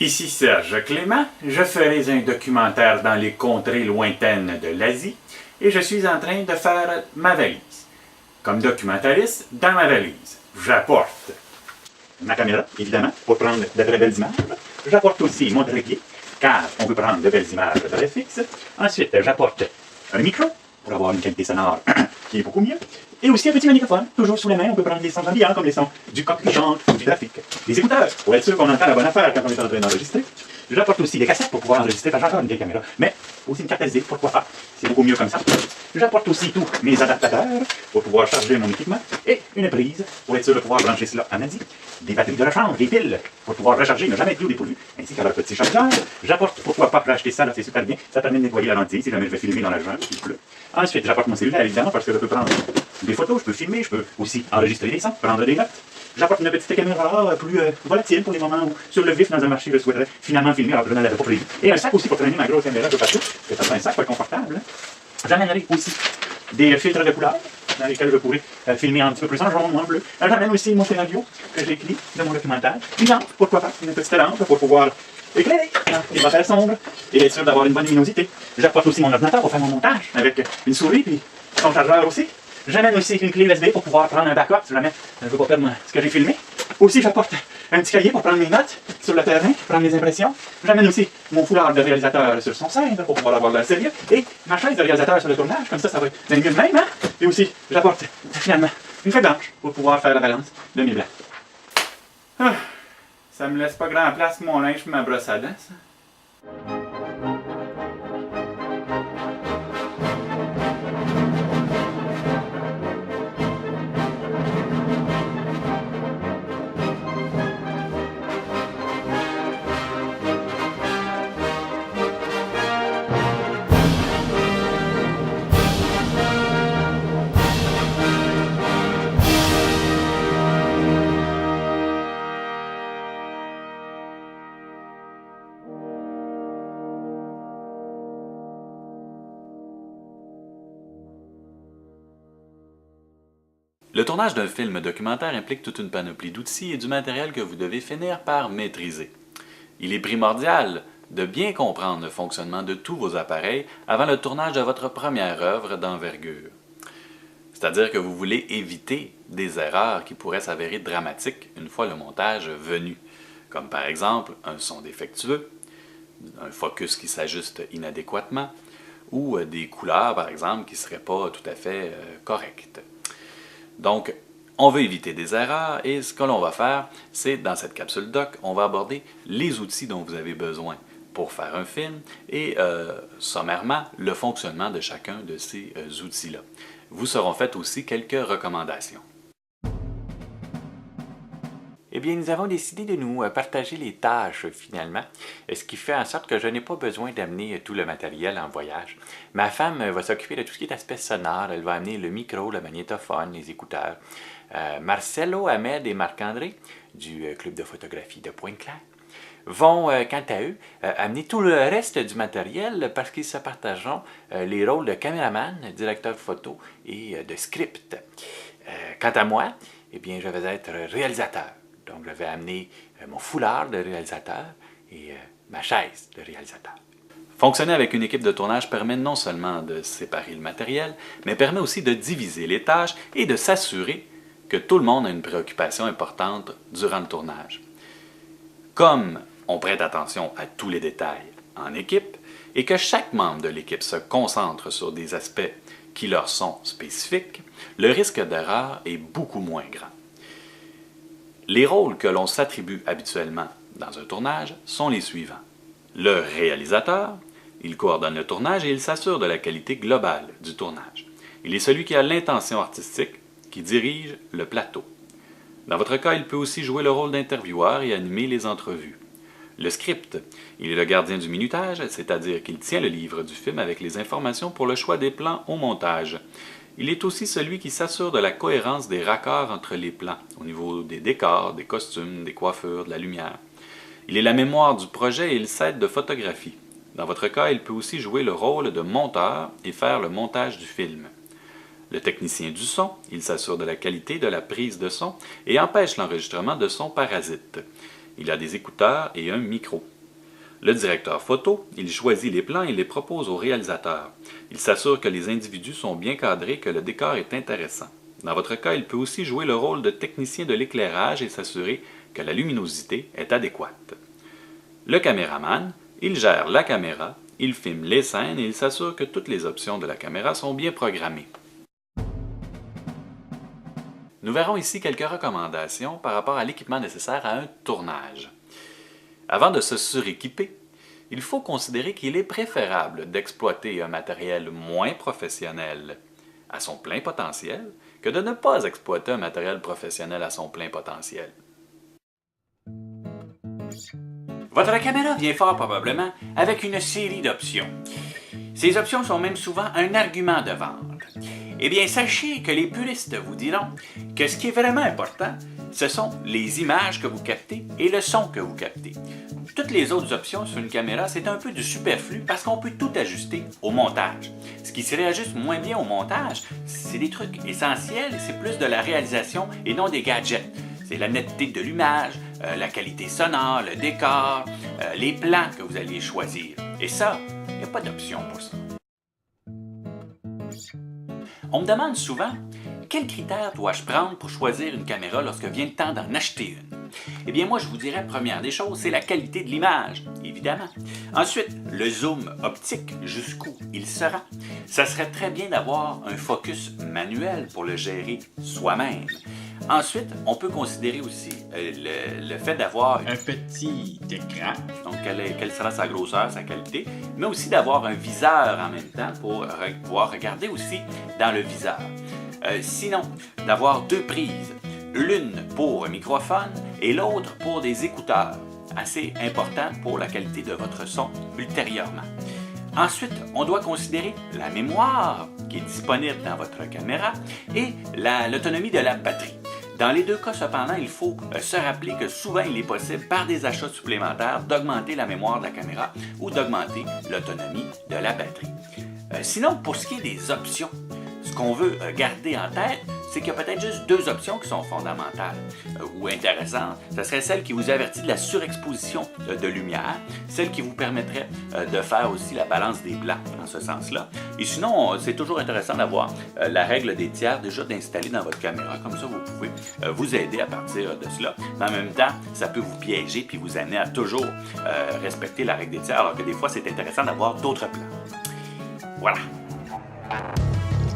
Ici Serge Clément, je ferai un documentaire dans les contrées lointaines de l'Asie et je suis en train de faire ma valise. Comme documentariste, dans ma valise, j'apporte ma caméra, évidemment, pour prendre de très belles images. J'apporte aussi mon trépied, car on veut prendre de belles images très fixes. Ensuite, j'apporte un micro, pour avoir une qualité sonore qui est beaucoup mieux. Et aussi un petit magnétophone, toujours sous la main, on peut prendre des sons ambiants, comme les sons du coq qui chante ou du trafic. Des écouteurs, pour être sûr qu'on entend la bonne affaire quand on est en train d'enregistrer. J'apporte aussi des cassettes pour pouvoir enregistrer, parce que j'ai encore une vieille caméra, mais aussi une carte SD, pourquoi pas, c'est beaucoup mieux comme ça. J'apporte aussi tous mes adaptateurs pour pouvoir charger mon équipement, et une prise pour être sûr de pouvoir brancher cela en ADI, des batteries de rechange, des piles pour pouvoir recharger, ne jamais être dépourvu, ainsi qu'à leur petit chargeur. J'apporte, pourquoi pas, pour acheter ça, là c'est super bien, ça permet de nettoyer la lentille si jamais je vais filmer dans la jungle, s'il pleut. Ensuite, j'apporte mon cellulaire, évidemment, parce que je peux prendre des photos, je peux filmer, je peux aussi enregistrer des sons, prendre des notes. J'apporte une petite caméra plus volatile pour les moments où, sur le vif dans un marché, je souhaiterais finalement filmer alors que je n'en avais pas prévu. Et un sac aussi pour traîner ma grosse caméra de partout. C'est un sac pas confortable. J'amènerai aussi des filtres de couleurs dans lesquels je pourrai filmer un petit peu plus en jaune ou en bleu. J'amène aussi mon scénario que j'ai écrit de mon documentaire. Une lampe, pourquoi pas, une petite lampe pour pouvoir éclairer les repères sombres et être sûr d'avoir une bonne luminosité. J'apporte aussi mon ordinateur pour faire mon montage avec une souris puis son chargeur aussi. J'amène aussi une clé USB pour pouvoir prendre un backup si jamais je ne veux pas perdre ce que j'ai filmé. Aussi, j'apporte un petit cahier pour prendre mes notes sur le terrain, prendre mes impressions. J'amène aussi mon foulard de réalisateur sur son sein pour pouvoir avoir l'air sérieux. Et ma chaise de réalisateur sur le tournage, comme ça va être mieux de même. Hein? Et aussi, j'apporte finalement une feuille blanche pour pouvoir faire la balance de mes blancs. Ah, ça me laisse pas grand place mon linge pour ma brosse à dents, ça. Le tournage d'un film documentaire implique toute une panoplie d'outils et du matériel que vous devez finir par maîtriser. Il est primordial de bien comprendre le fonctionnement de tous vos appareils avant le tournage de votre première œuvre d'envergure. C'est-à-dire que vous voulez éviter des erreurs qui pourraient s'avérer dramatiques une fois le montage venu, comme par exemple un son défectueux, un focus qui s'ajuste inadéquatement, ou des couleurs par exemple qui ne seraient pas tout à fait correctes. Donc, on veut éviter des erreurs et ce que l'on va faire, c'est dans cette capsule doc, on va aborder les outils dont vous avez besoin pour faire un film et sommairement le fonctionnement de chacun de ces outils-là. Vous seront faites aussi quelques recommandations. Eh bien, nous avons décidé de nous partager les tâches finalement, ce qui fait en sorte que je n'ai pas besoin d'amener tout le matériel en voyage. Ma femme va s'occuper de tout ce qui est aspect sonore, elle va amener le micro, le magnétophone, les écouteurs. Marcelo, Ahmed et Marc-André, du club de photographie de Pointe-Claire, vont, quant à eux, amener tout le reste du matériel parce qu'ils se partageront les rôles de caméraman, directeur photo et de script. Quant à moi, eh bien, je vais être réalisateur. Donc, je vais amener mon foulard de réalisateur et ma chaise de réalisateur. Fonctionner avec une équipe de tournage permet non seulement de séparer le matériel, mais permet aussi de diviser les tâches et de s'assurer que tout le monde a une préoccupation importante durant le tournage. Comme on prête attention à tous les détails en équipe et que chaque membre de l'équipe se concentre sur des aspects qui leur sont spécifiques, le risque d'erreur est beaucoup moins grand. Les rôles que l'on s'attribue habituellement dans un tournage sont les suivants. Le réalisateur, il coordonne le tournage et il s'assure de la qualité globale du tournage. Il est celui qui a l'intention artistique, qui dirige le plateau. Dans votre cas, il peut aussi jouer le rôle d'intervieweur et animer les entrevues. Le script, il est le gardien du minutage, c'est-à-dire qu'il tient le livre du film avec les informations pour le choix des plans au montage. Il est aussi celui qui s'assure de la cohérence des raccords entre les plans, au niveau des décors, des costumes, des coiffures, de la lumière. Il est la mémoire du projet et il s'aide de photographie. Dans votre cas, il peut aussi jouer le rôle de monteur et faire le montage du film. Le technicien du son, il s'assure de la qualité de la prise de son et empêche l'enregistrement de sons parasites. il a des écouteurs et un micro. Le directeur photo, il choisit les plans et les propose au réalisateur. Il s'assure que les individus sont bien cadrés et que le décor est intéressant. Dans votre cas, il peut aussi jouer le rôle de technicien de l'éclairage et s'assurer que la luminosité est adéquate. Le caméraman, il gère la caméra, il filme les scènes et il s'assure que toutes les options de la caméra sont bien programmées. Nous verrons ici quelques recommandations par rapport à l'équipement nécessaire à un tournage. Avant de se suréquiper, il faut considérer qu'il est préférable d'exploiter un matériel moins professionnel à son plein potentiel que de ne pas exploiter un matériel professionnel à son plein potentiel. Votre caméra vient fort probablement avec une série d'options. Ces options sont même souvent un argument de vente. Eh bien, sachez que les puristes vous diront que ce qui est vraiment important, ce sont les images que vous captez et le son que vous captez. Toutes les autres options sur une caméra, c'est un peu du superflu parce qu'on peut tout ajuster au montage. Ce qui se réajuste moins bien au montage, c'est des trucs essentiels, c'est plus de la réalisation et non des gadgets. C'est la netteté de l'image, la qualité sonore, le décor, les plans que vous allez choisir. Et ça, il n'y a pas d'option pour ça. On me demande souvent, quels critères dois-je prendre pour choisir une caméra lorsque vient le temps d'en acheter une? Eh bien, moi, je vous dirais, première des choses, c'est la qualité de l'image, évidemment. Ensuite, le zoom optique, jusqu'où il sera. Ça serait très bien d'avoir un focus manuel pour le gérer soi-même. Ensuite, on peut considérer aussi le fait d'avoir un petit écran. Donc, quelle sera sa grosseur, sa qualité, mais aussi d'avoir un viseur en même temps pour pouvoir regarder aussi dans le viseur. Sinon, d'avoir deux prises, l'une pour un microphone et l'autre pour des écouteurs, assez important pour la qualité de votre son ultérieurement. Ensuite, on doit considérer la mémoire qui est disponible dans votre caméra et l'autonomie de la batterie. Dans les deux cas, cependant, il faut se rappeler que souvent, il est possible, par des achats supplémentaires, d'augmenter la mémoire de la caméra ou d'augmenter l'autonomie de la batterie. Sinon, pour ce qui est des options, ce qu'on veut garder en tête, c'est qu'il y a peut-être juste deux options qui sont fondamentales ou intéressantes. Ce serait celle qui vous avertit de la surexposition de lumière, celle qui vous permettrait de faire aussi la balance des blancs dans ce sens-là. Et sinon, c'est toujours intéressant d'avoir la règle des tiers déjà d'installer dans votre caméra. Comme ça, vous pouvez vous aider à partir de cela. Mais en même temps, ça peut vous piéger puis vous amener à toujours respecter la règle des tiers, alors que des fois, c'est intéressant d'avoir d'autres plans. Voilà.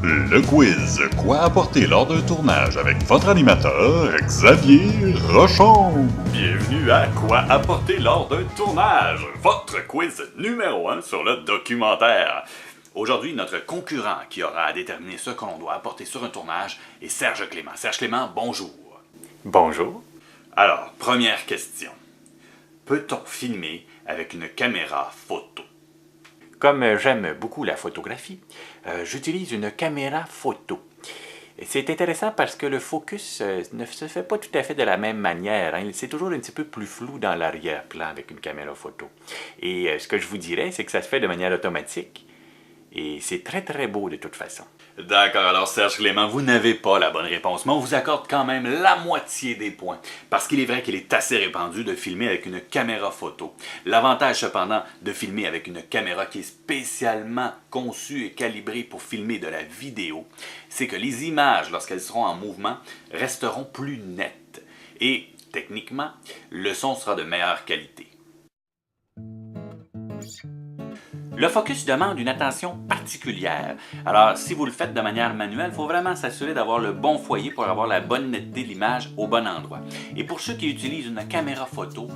Le quiz Quoi apporter lors d'un tournage avec votre animateur, Xavier Rochon. Bienvenue à Quoi apporter lors d'un tournage, votre quiz numéro 1 sur le documentaire. Aujourd'hui, notre concurrent qui aura à déterminer ce que l'on doit apporter sur un tournage est Serge Clément. Serge Clément, bonjour. Bonjour. Alors, première question. Peut-on filmer avec une caméra photo? Comme j'aime beaucoup la photographie, j'utilise une caméra photo. C'est intéressant parce que le focus ne se fait pas tout à fait de la même manière. C'est toujours un petit peu plus flou dans l'arrière-plan avec une caméra photo. Et ce que je vous dirais, c'est que ça se fait de manière automatique. Et c'est très très beau de toute façon. D'accord, alors Serge Clément, vous n'avez pas la bonne réponse, mais on vous accorde quand même la moitié des points, parce qu'il est vrai qu'il est assez répandu de filmer avec une caméra photo. L'avantage cependant de filmer avec une caméra qui est spécialement conçue et calibrée pour filmer de la vidéo, c'est que les images, lorsqu'elles seront en mouvement, resteront plus nettes. Et techniquement, le son sera de meilleure qualité. Le focus demande une attention particulière. Alors, si vous le faites de manière manuelle, il faut vraiment s'assurer d'avoir le bon foyer pour avoir la bonne netteté de l'image au bon endroit. Et pour ceux qui utilisent une caméra photo,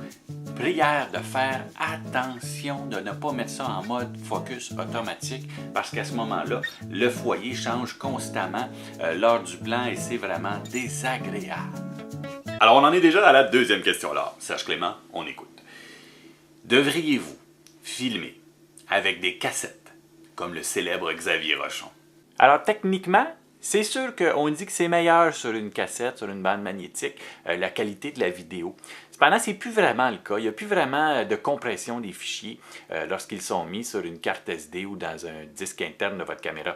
prière de faire attention de ne pas mettre ça en mode focus automatique parce qu'à ce moment-là, le foyer change constamment lors du plan et c'est vraiment désagréable. Alors, on en est déjà à la deuxième question. Alors, Serge Clément, on écoute. Devriez-vous filmer avec des cassettes, comme le célèbre Xavier Rochon? Alors techniquement, c'est sûr qu'on dit que c'est meilleur sur une cassette, sur une bande magnétique, la qualité de la vidéo. Cependant, c'est plus vraiment le cas. Il n'y a plus vraiment de compression des fichiers lorsqu'ils sont mis sur une carte SD ou dans un disque interne de votre caméra.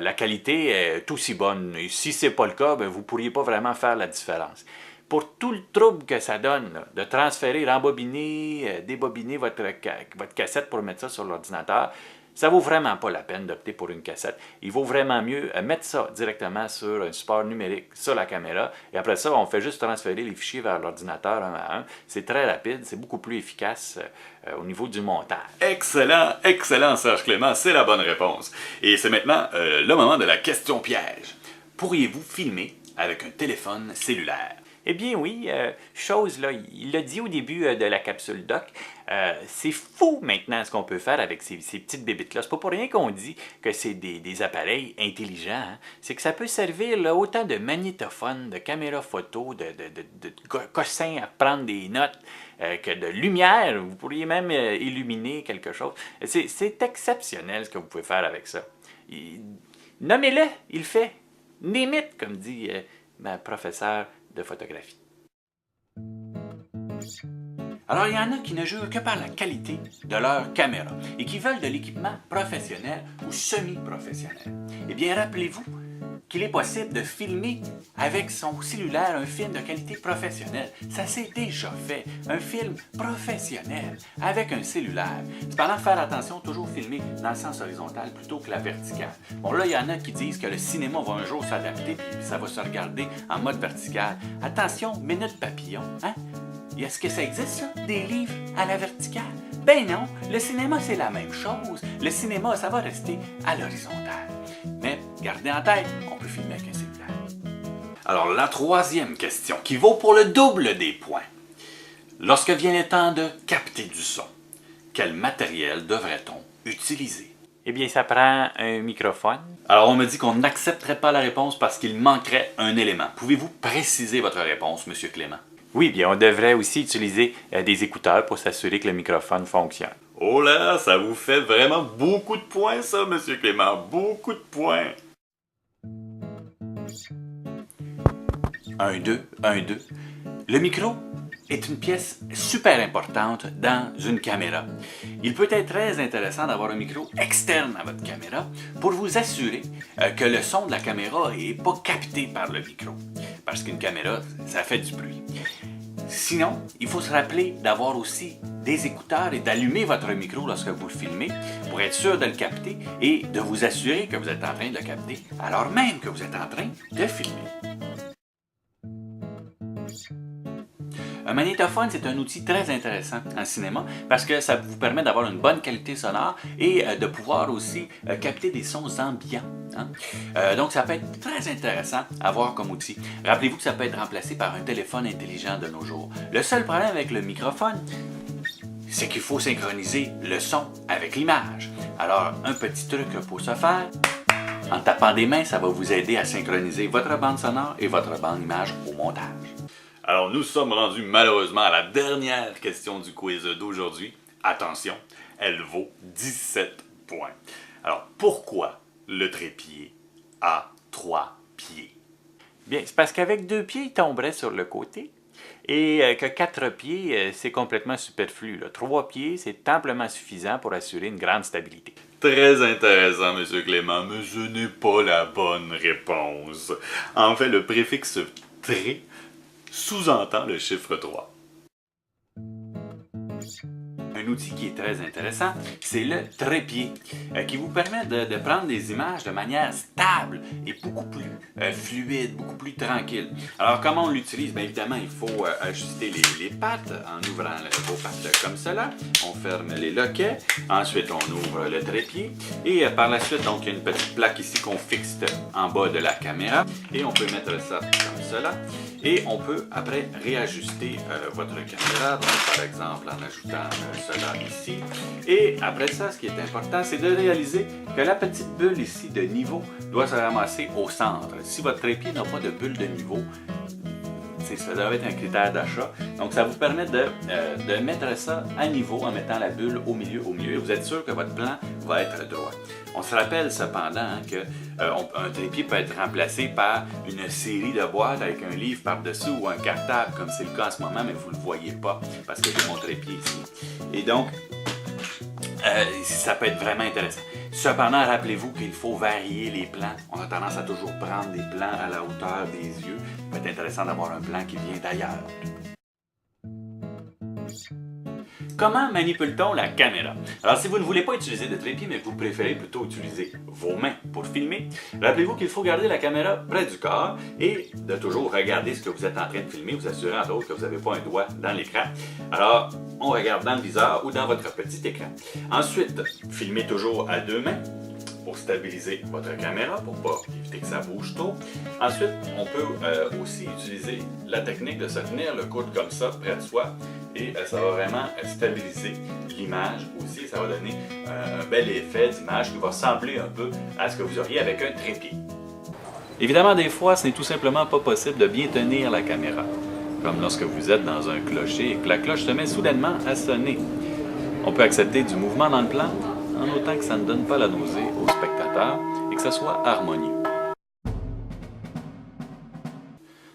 La qualité est aussi bonne. Et si ce n'est pas le cas, vous ne pourriez pas vraiment faire la différence. pour tout le trouble que ça donne, là, de transférer, rembobiner, débobiner votre cassette pour mettre ça sur l'ordinateur, ça vaut vraiment pas la peine d'opter pour une cassette. Il vaut vraiment mieux mettre ça directement sur un support numérique, sur la caméra, et après ça, on fait juste transférer les fichiers vers l'ordinateur un à un. C'est très rapide, c'est beaucoup plus efficace au niveau du montage. Excellent, excellent, Serge Clément, c'est la bonne réponse. Et c'est maintenant le moment de la question piège. Pourriez-vous filmer avec un téléphone cellulaire? Eh bien oui, chose là, il l'a dit au début de la capsule doc, c'est fou maintenant ce qu'on peut faire avec ces petites bébites-là. C'est pas pour rien qu'on dit que c'est des appareils intelligents. Hein. C'est que ça peut servir là, autant de magnétophone, de caméra photo, de cossins à prendre des notes, que de lumière. Vous pourriez même illuminer quelque chose. C'est exceptionnel ce que vous pouvez faire avec ça. Nommez-le, il le fait. Name it, comme dit ma professeure de photographie. Alors, il y en a qui ne jurent que par la qualité de leur caméra et qui veulent de l'équipement professionnel ou semi-professionnel. Eh bien, rappelez-vous qu'il est possible de filmer avec son cellulaire un film de qualité professionnelle. Ça s'est déjà fait, un film professionnel avec un cellulaire. Cependant, faire attention, toujours filmer dans le sens horizontal plutôt que la verticale. Bon, là, il y en a qui disent que le cinéma va un jour s'adapter puis ça va se regarder en mode vertical. Attention, minute papillon, hein? Est-ce que ça existe, ça? Des livres à la verticale? Ben non, le cinéma, c'est la même chose. Le cinéma, ça va rester à l'horizontale. Mais gardez en tête, on peut filmer avec un cellulaire. Alors, la troisième question, qui vaut pour le double des points. Lorsque vient le temps de capter du son, quel matériel devrait-on utiliser? Eh bien, ça prend un microphone. Alors, on me dit qu'on n'accepterait pas la réponse parce qu'il manquerait un élément. Pouvez-vous préciser votre réponse, M. Clément? Oui, bien, on devrait aussi utiliser des écouteurs pour s'assurer que le microphone fonctionne. Oh là, ça vous fait vraiment beaucoup de points, ça, M. Clément. Beaucoup de points. 1, 2, 1, 2. Le micro est une pièce super importante dans une caméra. Il peut être très intéressant d'avoir un micro externe à votre caméra pour vous assurer que le son de la caméra n'est pas capté par le micro. Parce qu'une caméra, ça fait du bruit. Sinon, il faut se rappeler d'avoir aussi des écouteurs et d'allumer votre micro lorsque vous le filmez pour être sûr de le capter et de vous assurer que vous êtes en train de le capter alors même que vous êtes en train de filmer. Un magnétophone, c'est un outil très intéressant en cinéma parce que ça vous permet d'avoir une bonne qualité sonore et de pouvoir aussi capter des sons ambiants. Hein? Donc, ça peut être très intéressant à avoir comme outil. Rappelez-vous que ça peut être remplacé par un téléphone intelligent de nos jours. Le seul problème avec le microphone, c'est qu'il faut synchroniser le son avec l'image. Alors, un petit truc pour ce faire, en tapant des mains, ça va vous aider à synchroniser votre bande sonore et votre bande image au montage. Alors, nous sommes rendus malheureusement à la dernière question du quiz d'aujourd'hui. Attention, elle vaut 17 points. Alors, pourquoi le trépied a 3 pieds? Bien, c'est parce qu'avec 2 pieds, il tomberait sur le côté et que 4 pieds, c'est complètement superflu. 3 pieds, c'est amplement suffisant pour assurer une grande stabilité. Très intéressant, M. Clément, mais ce n'est pas la bonne réponse. En fait, le préfixe « tré » sous-entend le chiffre 3. Un outil qui est très intéressant, c'est le trépied, qui vous permet de prendre des images de manière stable et beaucoup plus fluide, beaucoup plus tranquille. Alors, comment on l'utilise? Bien évidemment, il faut ajuster les pattes en ouvrant vos pattes comme cela. On ferme les loquets. Ensuite, on ouvre le trépied. Et par la suite, donc, il y a une petite plaque ici qu'on fixe en bas de la caméra. Et on peut mettre ça comme cela. Et on peut après réajuster votre caméra, donc par exemple en ajoutant cela ici. Et après ça, ce qui est important, c'est de réaliser que la petite bulle ici de niveau doit se ramasser au centre. Si votre trépied n'a pas de bulle de niveau, ça doit être un critère d'achat. Donc, ça vous permet de mettre ça à niveau en mettant la bulle au milieu. Et vous êtes sûr que votre plan va être droit. On se rappelle cependant qu'un trépied peut être remplacé par une série de boîtes avec un livre par-dessus ou un cartable, comme c'est le cas en ce moment, mais vous ne le voyez pas parce que j'ai mon trépied ici. Et donc, ça peut être vraiment intéressant. Cependant, rappelez-vous qu'il faut varier les plans. On a tendance à toujours prendre des plans à la hauteur des yeux. Il peut être intéressant d'avoir un plan qui vient d'ailleurs. Comment manipule-t-on la caméra? Alors, si vous ne voulez pas utiliser de trépied, mais que vous préférez plutôt utiliser vos mains pour filmer, rappelez-vous qu'il faut garder la caméra près du corps et de toujours regarder ce que vous êtes en train de filmer, vous assurer entre autres que vous n'avez pas un doigt dans l'écran. Alors, on regarde dans le viseur ou dans votre petit écran. Ensuite, filmez toujours à deux mains pour stabiliser votre caméra, pour pas éviter que ça bouge trop. Ensuite, on peut aussi utiliser la technique de se tenir le coude comme ça, près de soi, et ça va vraiment stabiliser l'image aussi. Ça va donner un bel effet d'image qui va ressembler un peu à ce que vous auriez avec un trépied. Évidemment, des fois, ce n'est tout simplement pas possible de bien tenir la caméra, comme lorsque vous êtes dans un clocher et que la cloche se met soudainement à sonner. On peut accepter du mouvement dans le plan, en autant que ça ne donne pas la nausée au spectateur et que ça soit harmonieux.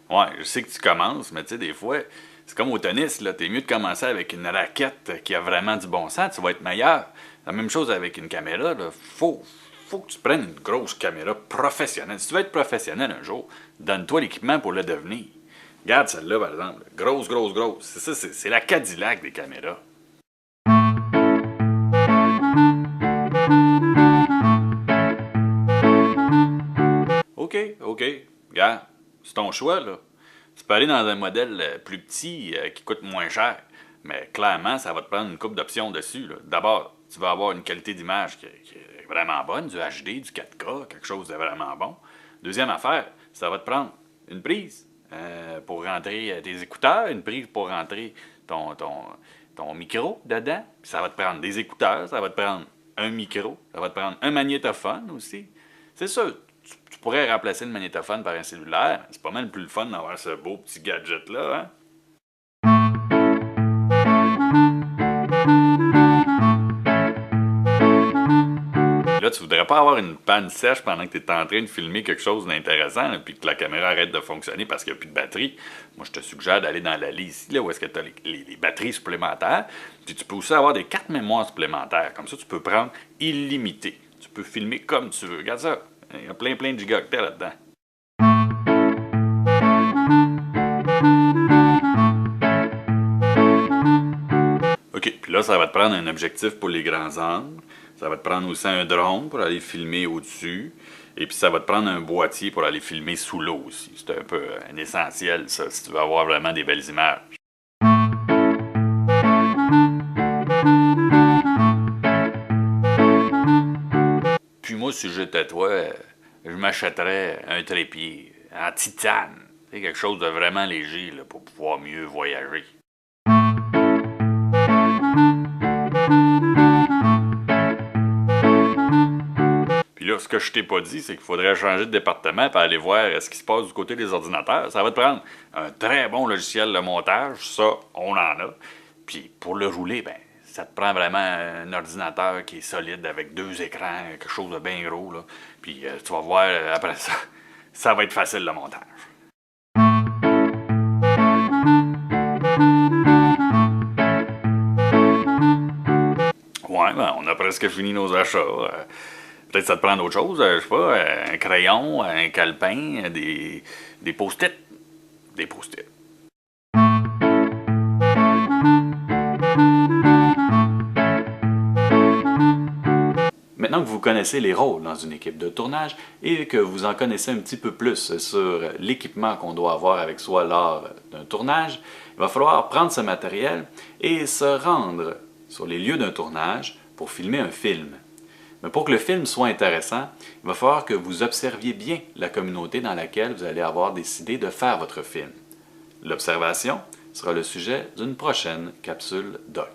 Ouais, je sais que tu commences, mais tu sais, des fois, c'est comme au tennis, là, t'es mieux de commencer avec une raquette qui a vraiment du bon sens, tu vas être meilleur. La même chose avec une caméra, là, faut que tu prennes une grosse caméra professionnelle. Si tu veux être professionnel un jour, donne-toi l'équipement pour le devenir. Regarde celle-là, par exemple, grosse. C'est ça, c'est la Cadillac des caméras. OK, regarde, c'est ton choix, là. Tu peux aller dans un modèle plus petit qui coûte moins cher, mais clairement, ça va te prendre une couple d'options dessus, là. D'abord, tu vas avoir une qualité d'image qui est vraiment bonne, du HD, du 4K, quelque chose de vraiment bon. Deuxième affaire, ça va te prendre une prise pour rentrer tes écouteurs, une prise pour rentrer ton micro dedans, puis ça va te prendre des écouteurs, ça va te prendre un micro, ça va te prendre un magnétophone aussi. C'est sûr, tu pourrais remplacer le magnétophone par un cellulaire. C'est pas mal plus le fun d'avoir ce beau petit gadget-là, hein? Là, tu voudrais pas avoir une panne sèche pendant que tu es en train de filmer quelque chose d'intéressant, puis que la caméra arrête de fonctionner parce qu'il n'y a plus de batterie. Moi, je te suggère d'aller dans la liste ici, là, où est-ce que tu as les batteries supplémentaires. Puis tu peux aussi avoir des cartes mémoire supplémentaires. Comme ça, tu peux prendre illimité. Tu peux filmer comme tu veux. Regarde ça. Il y a plein de gigaoctets là-dedans. OK, puis là, ça va te prendre un objectif pour les grands angles. Ça va te prendre aussi un drone pour aller filmer au-dessus. Et puis ça va te prendre un boîtier pour aller filmer sous l'eau aussi. C'est un peu un essentiel, ça, si tu veux avoir vraiment des belles images. Puis moi, si j'étais toi, je m'achèterais un trépied en titane. C'est quelque chose de vraiment léger là, pour pouvoir mieux voyager. Puis là, ce que je t'ai pas dit, c'est qu'il faudrait changer de département pour aller voir ce qui se passe du côté des ordinateurs. Ça va te prendre un très bon logiciel de montage, ça, on en a. Puis pour le rouler, ben, ça te prend vraiment un ordinateur qui est solide avec 2 écrans, quelque chose de bien gros, là. Puis tu vas voir, après ça, ça va être facile le montage. Ouais, ben, on a presque fini nos achats. Peut-être ça te prend d'autres choses, je sais pas, un crayon, un calepin, des post-it. Des post-it. Maintenant que vous connaissez les rôles dans une équipe de tournage et que vous en connaissez un petit peu plus sur l'équipement qu'on doit avoir avec soi lors d'un tournage, il va falloir prendre ce matériel et se rendre sur les lieux d'un tournage pour filmer un film. Mais pour que le film soit intéressant, il va falloir que vous observiez bien la communauté dans laquelle vous allez avoir décidé de faire votre film. L'observation sera le sujet d'une prochaine capsule doc.